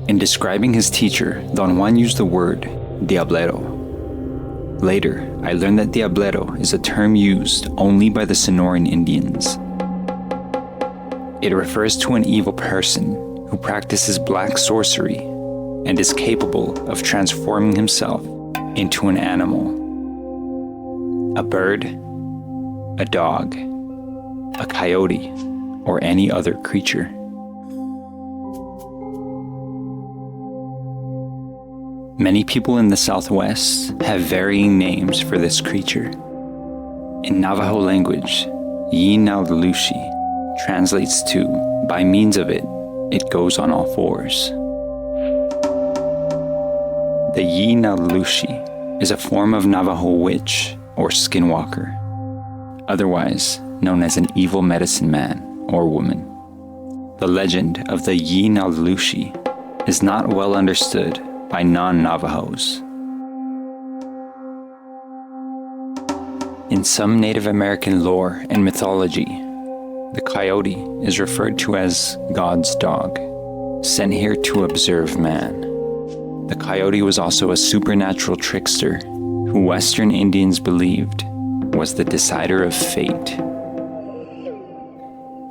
In describing his teacher, Don Juan used the word diablero. Later, I learned that diablero is a term used only by the Sonoran Indians. It refers to an evil person who practices black sorcery and is capable of transforming himself into an animal. A bird, a dog, a coyote, or any other creature. Many people in the Southwest have varying names for this creature. In Navajo language, Yinaldalushi translates to, by means of it, it goes on all fours. The Yinaldalushi is a form of Navajo witch or skinwalker, otherwise known as an evil medicine man or woman. The legend of the Yinaldalushi is not well understood by non-Navajos. In some Native American lore and mythology, the coyote is referred to as God's dog, sent here to observe man. The coyote was also a supernatural trickster who Western Indians believed was the decider of fate.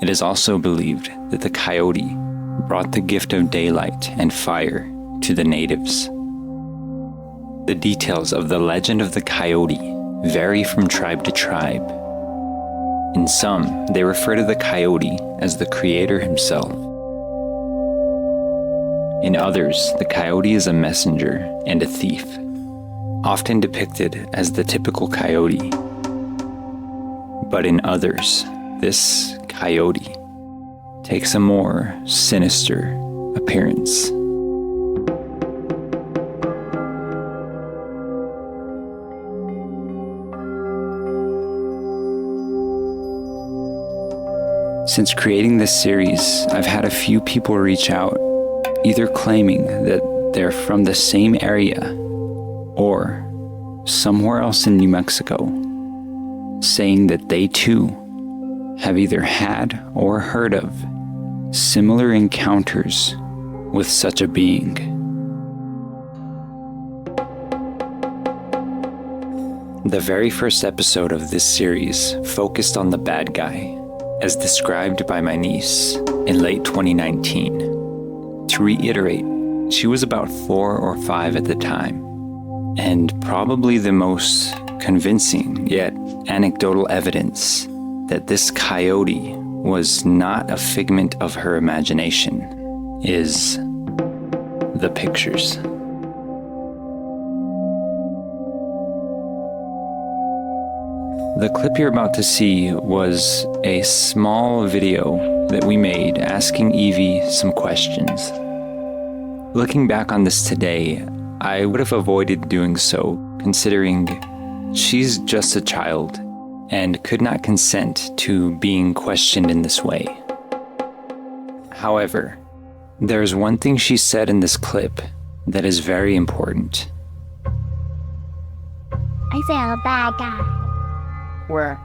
It is also believed that the coyote brought the gift of daylight and fire to the natives. The details of the legend of the coyote vary from tribe to tribe. In some, they refer to the coyote as the creator himself. In others, the coyote is a messenger and a thief, often depicted as the typical coyote. But in others, this coyote takes a more sinister appearance. Since creating this series, I've had a few people reach out, either claiming that they're from the same area or somewhere else in New Mexico, saying that they too have either had or heard of similar encounters with such a being. The very first episode of this series focused on the bad guy, as described by my niece in late 2019. To reiterate, she was about 4 or 5 at the time, and probably the most convincing yet anecdotal evidence that this coyote was not a figment of her imagination is the pictures. The clip you're about to see was a small video that we made asking Evie some questions. Looking back on this today, I would have avoided doing so, considering she's just a child and could not consent to being questioned in this way. However, there's one thing she said in this clip that is very important. I saw a bad guy. Where?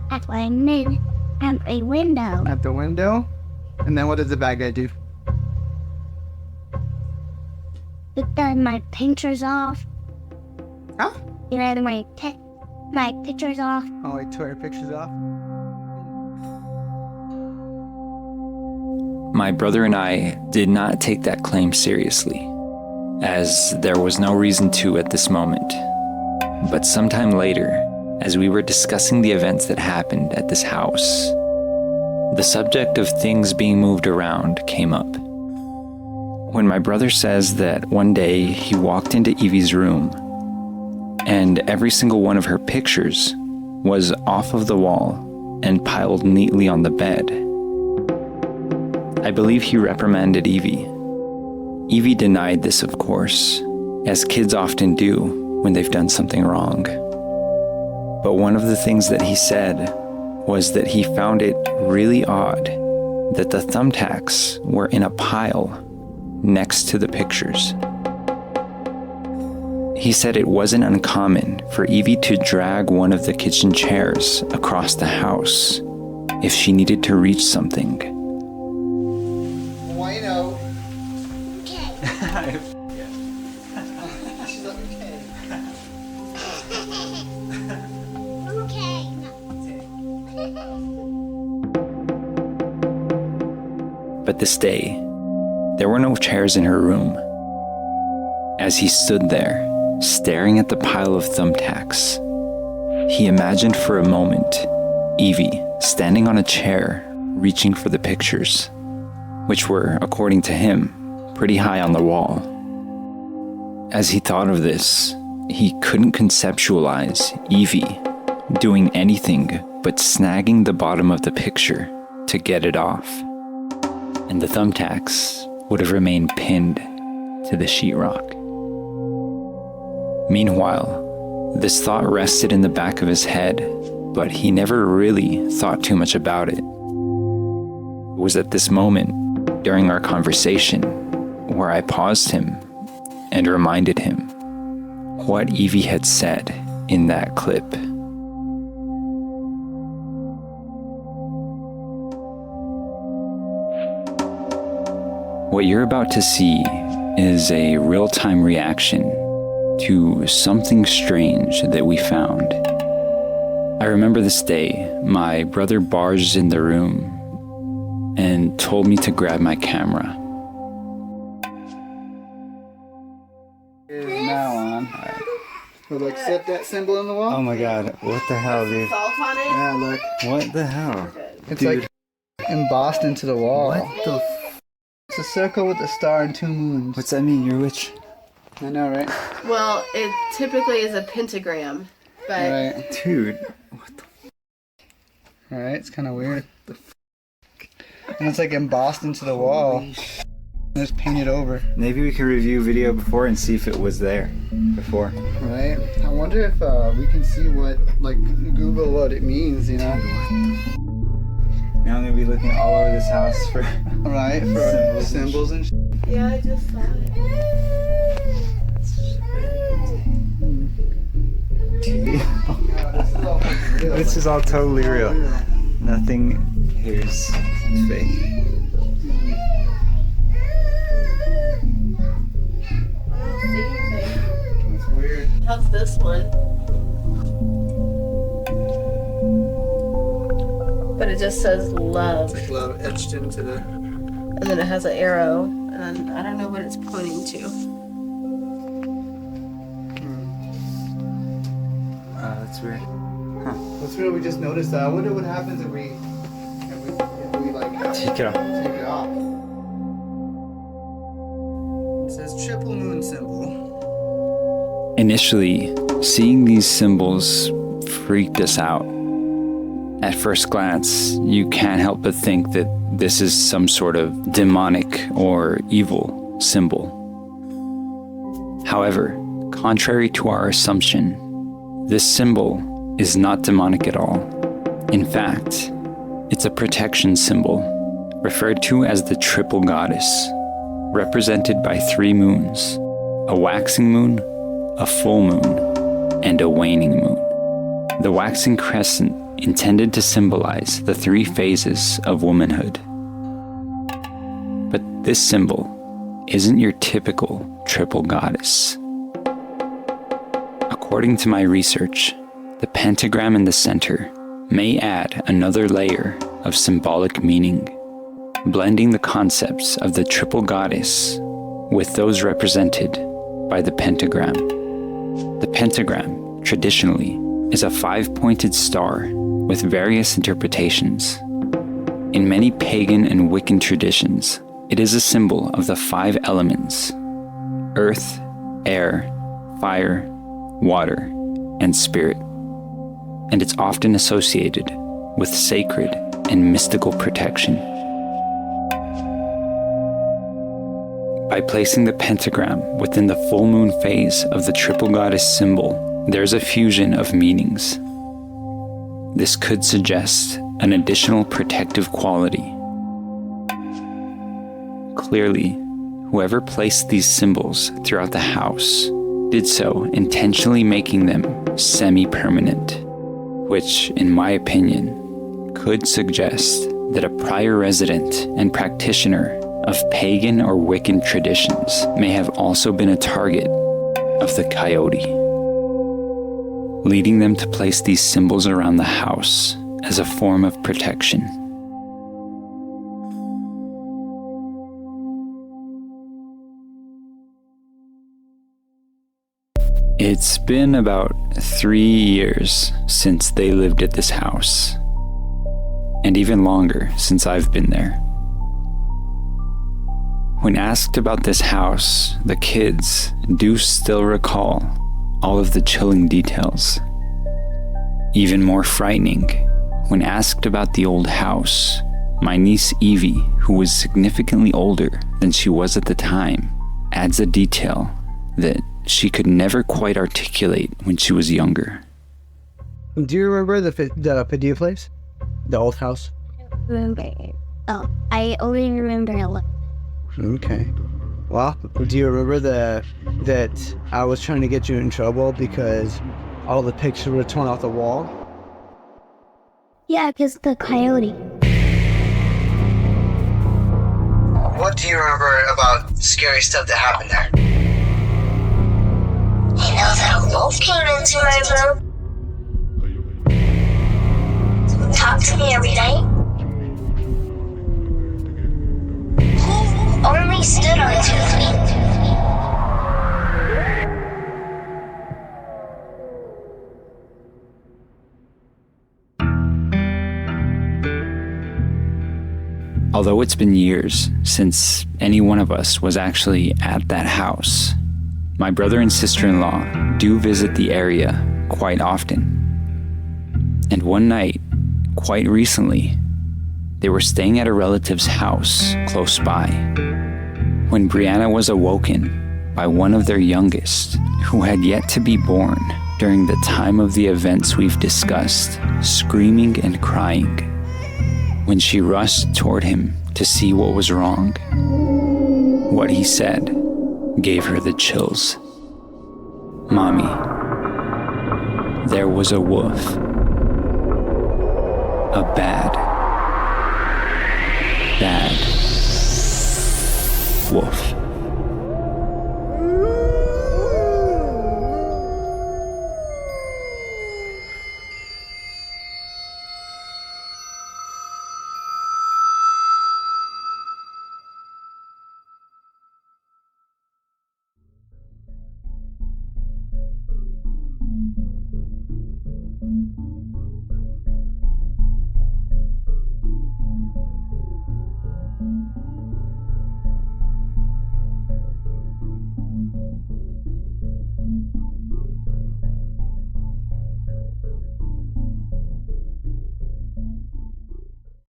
At my mid at a window. At the window? And then what does the bad guy do? He turned my pictures off. Huh? He read my pictures off. Oh, he tore your pictures off? My brother and I did not take that claim seriously, as there was no reason to at this moment. But sometime later, as we were discussing the events that happened at this house, the subject of things being moved around came up. When my brother says that one day he walked into Evie's room and every single one of her pictures was off of the wall and piled neatly on the bed, I believe he reprimanded Evie. Evie denied this, of course, as kids often do when they've done something wrong. But one of the things that he said was that he found it really odd that the thumbtacks were in a pile next to the pictures. He said it wasn't uncommon for Evie to drag one of the kitchen chairs across the house if she needed to reach something. Bueno. okay. She's like, okay. But this day, there were no chairs in her room. As he stood there, staring at the pile of thumbtacks, he imagined for a moment Evie standing on a chair, reaching for the pictures, which were, according to him, pretty high on the wall. As he thought of this, he couldn't conceptualize Evie doing anything but snagging the bottom of the picture to get it off, and the thumbtacks would have remained pinned to the sheetrock. Meanwhile, this thought rested in the back of his head, but he never really thought too much about it. It was at this moment, during our conversation, where I paused him and reminded him what Evie had said in that clip. What you're about to see is a real-time reaction to something strange that we found. I remember this day, my brother barged in the room and told me to grab my camera. Is now on. So look, set that symbol in the wall. Oh my god, what the hell, dude? Salt on it? Yeah, look. What the hell? It's Dude. like embossed into the wall. What the It's a circle with a star and two moons. What's that mean? You're a witch? I know, right? Well, it typically is a pentagram, but Right. Dude. Right, it's kind of weird. And it's like embossed into the wall. And it's painted over. Maybe we can review video before and see if it was there before. Right? I wonder if we can see what, like, Google what it means, you know? Now I'm gonna be looking all over this house for Right? For symbols and shit. yeah, I just saw it. This is all totally real. Nothing here is fake. I don't see anything. That's weird. How's this one? But it just says love, It's like love etched into the... and then it has an arrow, and I don't know what it's pointing to. That's weird. What's weird, we just noticed that. I wonder what happens if we like Take it off. take it off. It says triple moon symbol. Initially, seeing these symbols freaked us out. At first glance, you can't help but think that this is some sort of demonic or evil symbol. However, contrary to our assumption, this symbol is not demonic at all. In fact, it's a protection symbol, referred to as the triple goddess, represented by 3 moons: a waxing moon, a full moon, and a waning moon. The waxing crescent intended to symbolize the 3 phases of womanhood. But this symbol isn't your typical triple goddess. According to my research, the pentagram in the center may add another layer of symbolic meaning, blending the concepts of the triple goddess with those represented by the pentagram. The pentagram, traditionally, is a 5-pointed star with various interpretations. In many pagan and Wiccan traditions, it is a symbol of the 5 elements: earth, air, fire, water, and spirit, and it's often associated with sacred and mystical protection. By placing the pentagram within the full moon phase of the triple goddess symbol, there's a fusion of meanings. This could suggest an additional protective quality. Clearly, whoever placed these symbols throughout the house did so intentionally making them semi-permanent, which, in my opinion, could suggest that a prior resident and practitioner of pagan or Wiccan traditions may have also been a target of the Coyote, leading them to place these symbols around the house as a form of protection. It's been about 3 years since they lived at this house, and even longer since I've been there. When asked about this house, the kids do still recall all of the chilling details. Even more frightening, when asked about the old house, my niece Evie, who was significantly older than she was at the time, adds a detail that she could never quite articulate when she was younger. Do you remember the Padilla place? The old house? Remember it. Oh, I only remember a lot. Okay. Well, do you remember that I was trying to get you in trouble because all the pictures were torn off the wall? Yeah, because the coyote. What do you remember about scary stuff that happened there? You know that a wolf came into my room? Talked to me every day? He only stood on 2 feet. Although it's been years since any one of us was actually at that house, my brother and sister-in-law do visit the area quite often. And one night, quite recently, they were staying at a relative's house close by when Briana was awoken by one of their youngest, who had yet to be born during the time of the events we've discussed, screaming and crying. When she rushed toward him to see what was wrong, what he said gave her the chills. "Mommy, there was a wolf. A bad wolf."